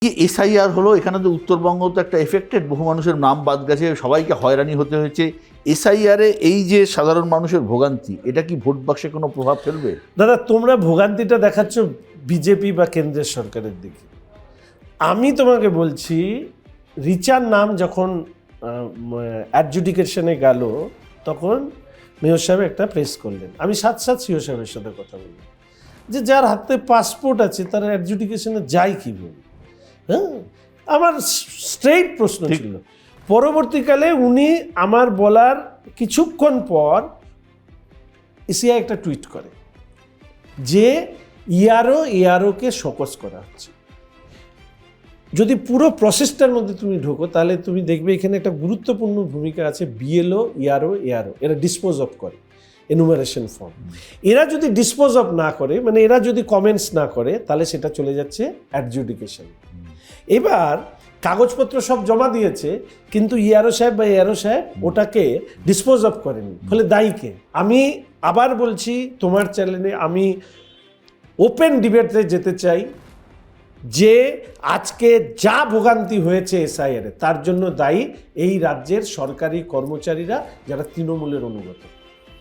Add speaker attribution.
Speaker 1: SIR হলো, এখানে তো উত্তরবঙ্গ তো একটা এফেক্টেড, বহু মানুষের নাম বাদ গেছে, সবাইকে হয়রানি হতে হয়েছে। এসআইআরে এই যে সাধারণ মানুষের ভোগান্তি, এটা কি ভোট বাক্সে কোনো প্রভাব ফেলবে?
Speaker 2: দাদা, তোমরা ভোগান্তিটা দেখাচ্ছ বিজেপি বা কেন্দ্রের সরকারের দিকে। আমি তোমাকে বলছি, রিচার নাম যখন অ্যাডজুডিকেশনে গেল, তখন মেয়র সাহেব একটা প্রেস করলেন। আমি সাথে সিও সাহেবের সাথে কথা বললাম যে যার হাতে পাসপোর্ট আছে তার অ্যাডজুডিকেশনে যায় কীভাবে। হ্যাঁ, আমার স্ট্রেইট প্রশ্ন ছিল। পরবর্তীকালে উনি আমার বলার কিছুক্ষণ পর এসিআই একটা টুইট করে যে ইয়ারোকে শোকজ করা হচ্ছে। যদি পুরো প্রসেসটার মধ্যে তুমি ঢোকো, তাহলে তুমি দেখবে এখানে একটা গুরুত্বপূর্ণ ভূমিকা আছে বিএলও, এআরও। এরা ডিসপোজ অফ করে এনুমারেশন ফর্ম। এরা যদি ডিসপোজ অফ না করে, মানে এরা যদি কমেন্টস না করে, তাহলে সেটা চলে যাচ্ছে অ্যাডজুডিকেশন। এবার কাগজপত্র সব জমা দিয়েছে, কিন্তু এআরও সাহেব ওটাকে ডিসপোজ অফ করেনি। ফলে দায়ীকে আমি আবার বলছি, তোমার চ্যানেলে আমি ওপেন ডিবেটে যেতে চাই যে আজকে যা ভোগান্তি হয়েছে এসআইআর, তার জন্য দায়ী এই রাজ্যের সরকারি কর্মচারীরা, যারা তৃণমূলের অনুগত।